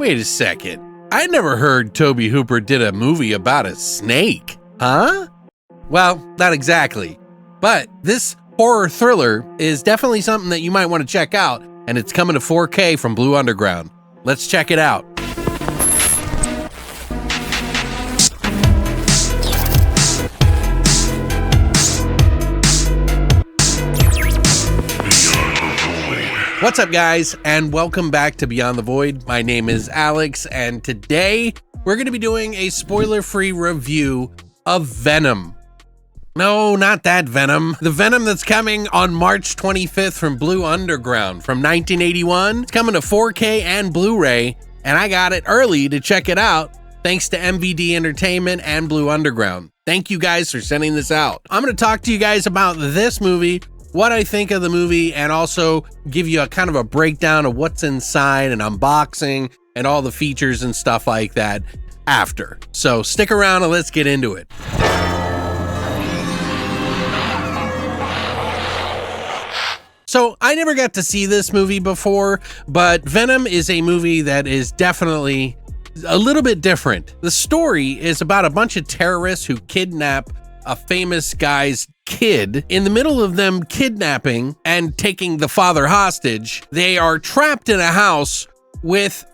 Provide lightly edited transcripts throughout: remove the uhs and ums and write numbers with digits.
Wait a second. I never heard Tobe Hooper did a movie about a snake. Huh? Well, not exactly. But this horror thriller is definitely something that you might want to check out, and it's coming to 4K from Blue Underground. Let's check it out. What's up, guys, and welcome back to Beyond the Void. My name is Alex, and today we're going to be doing a spoiler-free review of Venom. No, not that Venom. The Venom that's coming on March 25th from Blue Underground from 1981. It's coming to 4K and Blu-ray, and I got it early to check it out thanks to MVD Entertainment and Blue Underground. Thank you guys for sending this out. I'm going to talk to you guys about this movie, what I think of the movie, and also give you a kind of a breakdown of what's inside and unboxing and all the features and stuff like that after. So stick around and let's get into it. So I never got to see this movie before, but Venom is a movie that is definitely a little bit different. The story is about a bunch of terrorists who kidnap a famous guy's kid. In the middle of them kidnapping and taking the father hostage, they are trapped in a house with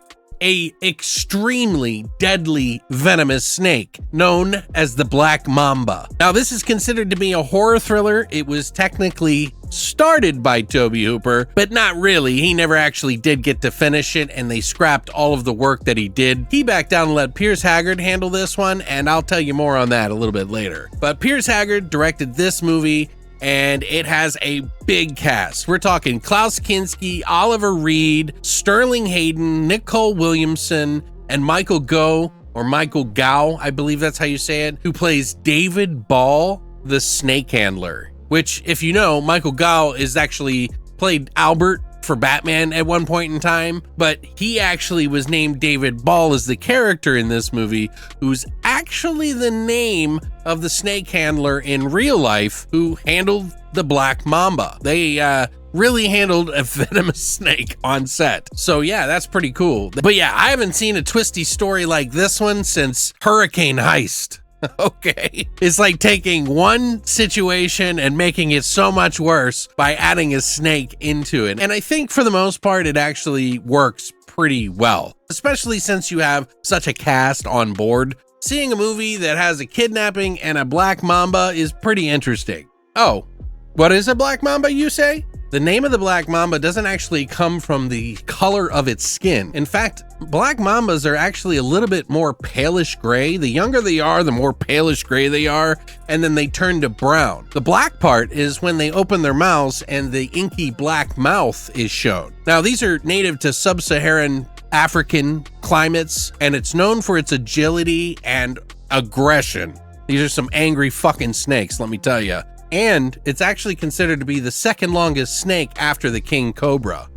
a extremely deadly venomous snake known as the Black Mamba. Now, this is considered to be a horror thriller. It was technically started by Tobe Hooper, but not really. He never actually did get to finish it, and they scrapped all of the work that he did. He backed down and let Piers Haggard handle this one, and I'll tell you more on that a little bit later. But Piers Haggard directed this movie, and it has a big cast. We're talking Klaus Kinski, Oliver Reed, Sterling Hayden, Nicole Williamson, and Michael Gough, I believe that's how you say it, who plays David Ball, the snake handler. Which, if you know, Michael Gough is actually played Albert for Batman at one point in time, but he actually was named David Ball as the character in this movie, who's actually the name of the snake handler in real life who handled the Black Mamba. They really handled a venomous snake on set. So yeah, that's pretty cool. But yeah, I haven't seen a twisty story like this one since Hurricane Heist. Okay. It's like taking one situation and making it so much worse by adding a snake into it. And I think for the most part, it actually works pretty well, especially since you have such a cast on board. Seeing a movie that has a kidnapping and a Black Mamba is pretty interesting. Oh, what is a Black Mamba, you say? The name of the Black Mamba doesn't actually come from the color of its skin. In fact, Black Mambas are actually a little bit more palish gray. The younger they are, the more palish gray they are, and then they turn to brown. The black part is when they open their mouths and the inky black mouth is shown. Now, these are native to sub-Saharan African climates, and it's known for its agility and aggression. These are some angry fucking snakes, let me tell you. And it's actually considered to be the second longest snake after the king cobra.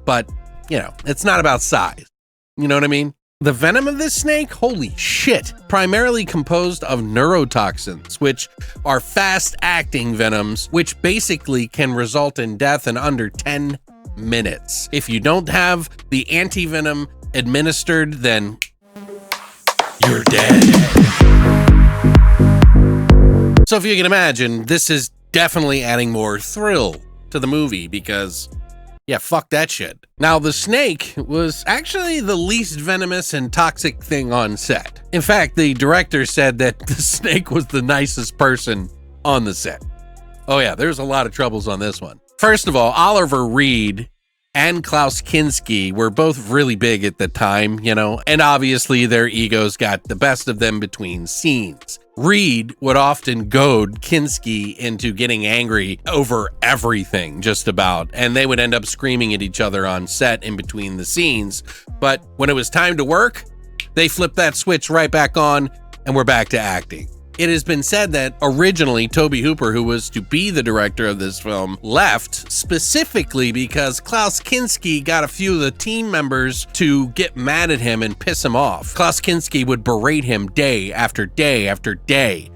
But, you know, it's not about size. You know what I mean? The venom of this snake, holy shit, primarily composed of neurotoxins, which are fast-acting venoms, which basically can result in death in under 10 minutes. If you don't have the anti-venom administered, then you're dead. So if you can imagine, this is definitely adding more thrill to the movie because, yeah, fuck that shit. Now, the snake was actually the least venomous and toxic thing on set. In fact, the director said that the snake was the nicest person on the set. Oh yeah, there's a lot of troubles on this one. First of all, Oliver Reed and Klaus Kinski were both really big at the time, you know, and obviously their egos got the best of them between scenes. Reed would often goad Kinski into getting angry over everything, just about, and they would end up screaming at each other on set in between the scenes. But when it was time to work, they flipped that switch right back on, and we're back to acting. It has been said that originally Tobe Hooper, who was to be the director of this film, left specifically because Klaus Kinski got a few of the team members to get mad at him and piss him off. Klaus Kinski would berate him day after day after day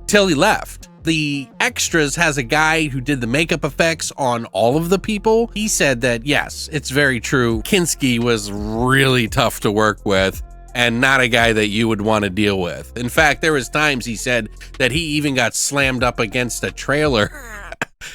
till he left. the extras has a guy who did the makeup effects on all of the people. He said that, yes, it's very true. Kinski was really tough to work with and not a guy that you would want to deal with. In fact, there was times he said that he even got slammed up against a trailer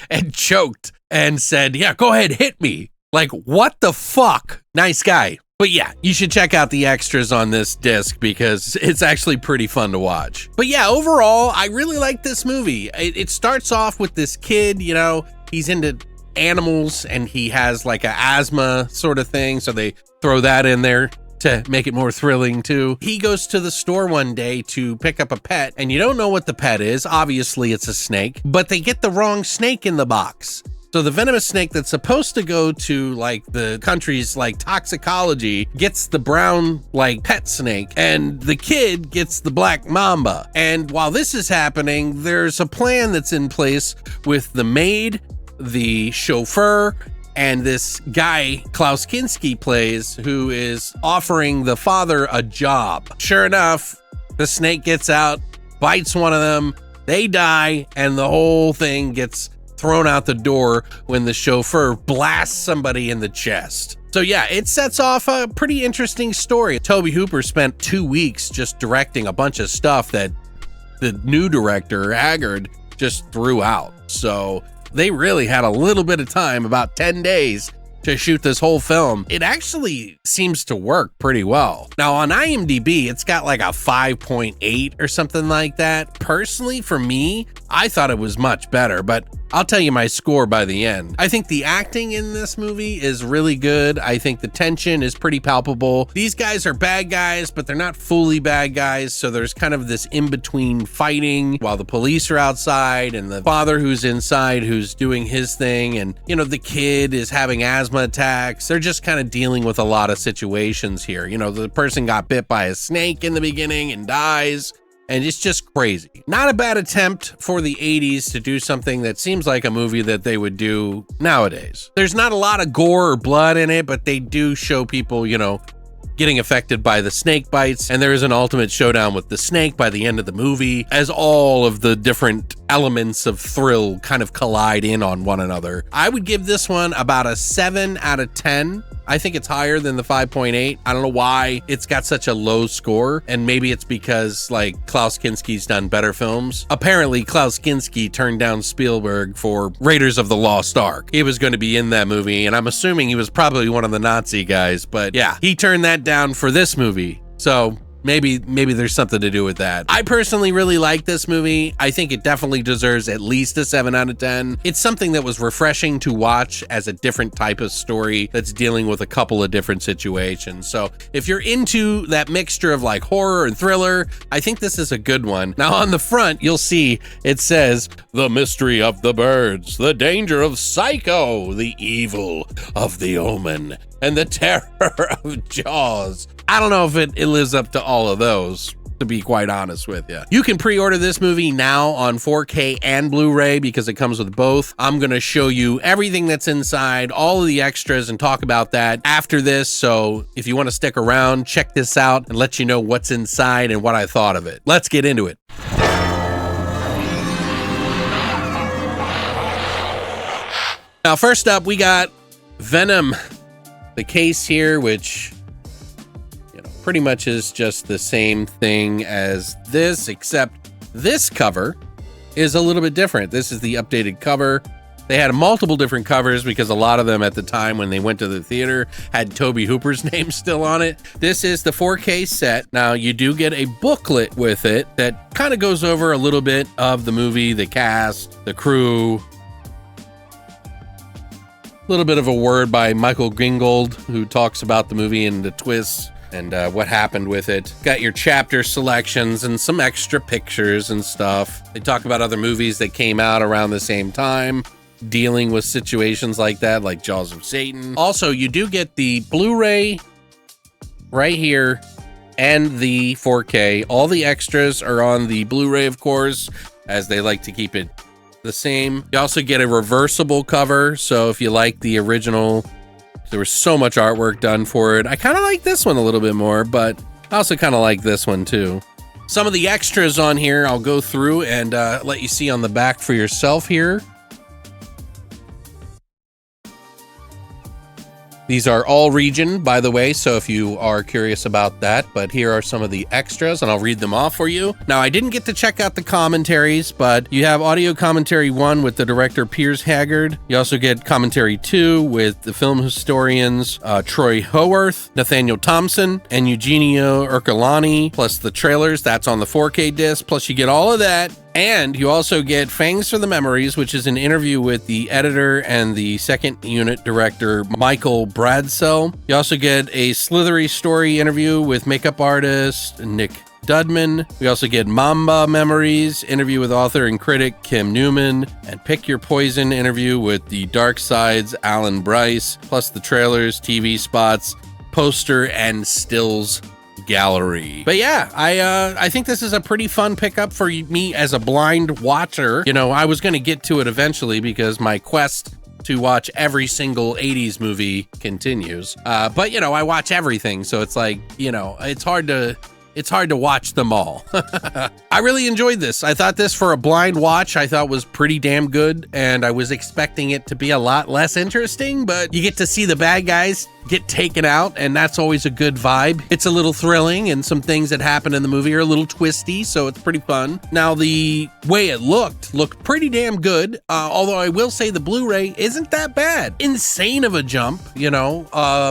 and choked and said, yeah, go ahead, hit me. Like, what the fuck? Nice guy. But yeah, you should check out the extras on this disc because it's actually pretty fun to watch. But yeah, overall, I really like this movie. It starts off with this kid, you know, he's into animals and he has like an asthma sort of thing. So they throw that in there to make it more thrilling too. He goes to the store one day to pick up a pet and you don't know what the pet is. Obviously it's a snake, but they get the wrong snake in the box. So the venomous snake that's supposed to go to like the country's like toxicology gets the brown like pet snake and the kid gets the black mamba. And while this is happening, there's a plan that's in place with the maid, the chauffeur, and this guy Klaus Kinski plays, who is offering the father a job. Sure enough, the snake gets out, bites one of them, they die, and the whole thing gets thrown out the door when the chauffeur blasts somebody in the chest. So yeah, it sets off a pretty interesting story. Tobe Hooper spent 2 weeks just directing a bunch of stuff that the new director, Haggard, just threw out. So they really had a little bit of time, about 10 days, to shoot this whole film. It actually seems to work pretty well. Now on IMDb, it's got like a 5.8 or something like that. Personally, for me, I thought it was much better, but I'll tell you my score by the end. I think the acting in this movie is really good. I think the tension is pretty palpable. These guys are bad guys, but they're not fully bad guys. So there's kind of this in-between fighting while the police are outside and the father who's inside who's doing his thing. And, you know, the kid is having asthma attacks. They're just kind of dealing with a lot of situations here. You know, the person got bit by a snake in the beginning and dies. And it's just crazy. Not a bad attempt for the 80s to do something that seems like a movie that they would do nowadays. There's not a lot of gore or blood in it, but they do show people, you know, getting affected by the snake bites. And there is an ultimate showdown with the snake by the end of the movie, as all of the different elements of thrill kind of collide in on one another. I would give this one about a 7 out of 10. I think it's higher than the 5.8. I don't know why it's got such a low score, and maybe it's because like Klaus Kinski's done better films. Apparently Klaus Kinski turned down Spielberg for Raiders of the Lost Ark. He was going to be in that movie, and I'm assuming he was probably one of the Nazi guys, but yeah, he turned that down for this movie. So maybe there's something to do with that. I personally really like this movie. I think it definitely deserves at least a 7 out of 10. It's something that was refreshing to watch as a different type of story that's dealing with a couple of different situations. So if you're into that mixture of like horror and thriller, I think this is a good one. Now on the front, you'll see it says, "The mystery of the birds, the danger of Psycho, the evil of the Omen, and the terror of Jaws." I don't know if it lives up to all of those, to be quite honest with you. You can pre-order this movie now on 4K and Blu-ray because it comes with both. I'm going to show you everything that's inside, all of the extras, and talk about that after this. So if you want to stick around, check this out and let you know what's inside and what I thought of it. Let's get into it. Now, first up, we got Venom, the case here, which pretty much is just the same thing as this, except this cover is a little bit different. This is the updated cover. They had multiple different covers because a lot of them at the time when they went to the theater had Tobe Hooper's name still on it. This is the 4K set. Now you do get a booklet with it that kind of goes over a little bit of the movie, the cast, the crew. A little bit of a word by Michael Gingold, who talks about the movie and the twists and what happened with it. Got your chapter selections and some extra pictures and stuff. They talk about other movies that came out around the same time, dealing with situations like that, like Jaws of Satan. Also, you do get the Blu-ray right here and the 4K. All the extras are on the Blu-ray, of course, as they like to keep it the same. You also get a reversible cover, so if you like the original, there was so much artwork done for it. I kind of like this one a little bit more, but I also kind of like this one too. Some of the extras on here, I'll go through and let you see on the back for yourself here. These are all region, by the way, so if you are curious about that, but here are some of the extras, and I'll read them off for you. Now, I didn't get to check out the commentaries, but you have audio commentary 1 with the director Piers Haggard. You also get commentary 2 with the film historians Troy Howarth, Nathaniel Thompson, and Eugenio Ercolani, plus the trailers. That's on the 4K disc, plus you get all of that. And you also get Fangs for the Memories, which is an interview with the editor and the second unit director, Michael Bradsell. You also get a Slithery Story interview with makeup artist Nick Dudman. We also get Mamba Memories, interview with author and critic Kim Newman, and Pick Your Poison interview with the Dark Side's Alan Bryce, plus the trailers, TV spots, poster, and stills gallery. But yeah, I think this is a pretty fun pickup for me as a blind watcher. You know, I was going to get to it eventually because my quest to watch every single 80s movie continues. But you know, I watch everything, so it's like, you know, it's hard to watch them all. I really enjoyed this. I thought this for a blind watch, I thought was pretty damn good, and I was expecting it to be a lot less interesting, but you get to see the bad guys get taken out, and that's always a good vibe. It's a little thrilling, and some things that happen in the movie are a little twisty, so it's pretty fun. Now, the way it looked pretty damn good, although I will say the Blu-ray isn't that bad. Insane of a jump, you know,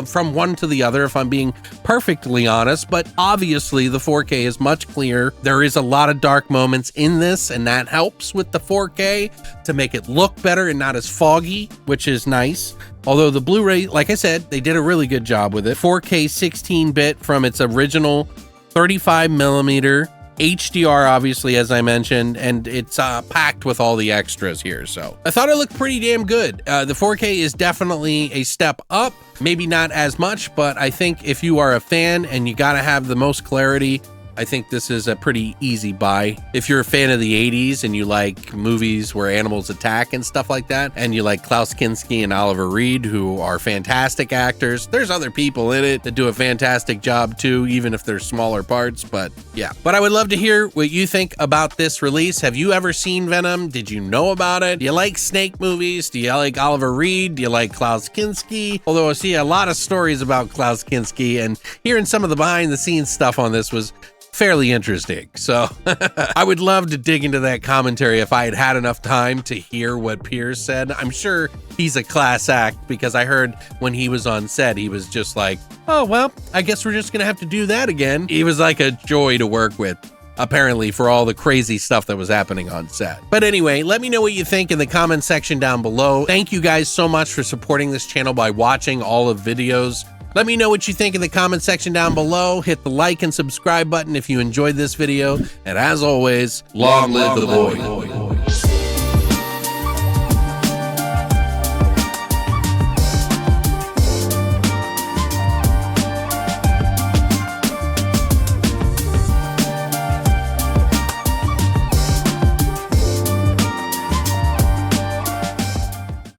from one to the other, if I'm being perfectly honest, but obviously the 4K is much clearer. There is a lot of dark moments in this, and that helps with the 4K to make it look better and not as foggy, which is nice. Although the Blu-ray, like I said, they did a really good job with it. 4K 16-bit from its original 35mm HDR, obviously, as I mentioned, and it's packed with all the extras here. So I thought it looked pretty damn good. The 4K is definitely a step up, maybe not as much, but I think if you are a fan and you got to have the most clarity, I think this is a pretty easy buy. If you're a fan of the 80s and you like movies where animals attack and stuff like that, and you like Klaus Kinski and Oliver Reed, who are fantastic actors, there's other people in it that do a fantastic job too, even if they're smaller parts, but yeah. But I would love to hear what you think about this release. Have you ever seen Venom? Did you know about it? Do you like snake movies? Do you like Oliver Reed? Do you like Klaus Kinski? Although I see a lot of stories about Klaus Kinski, and hearing some of the behind the scenes stuff on this was fairly interesting. So I would love to dig into that commentary if I had had enough time to hear what Piers said. I'm sure he's a class act, because I heard when he was on set, he was just like, oh, well, I guess we're just gonna have to do that again. He was like a joy to work with, apparently, for all the crazy stuff that was happening on set. But anyway, let me know what you think in the comment section down below. Thank you guys so much for supporting this channel by watching all of videos. Let me know what you think in the comment section down below. Hit the like and subscribe button if you enjoyed this video. And as always, long live the boy.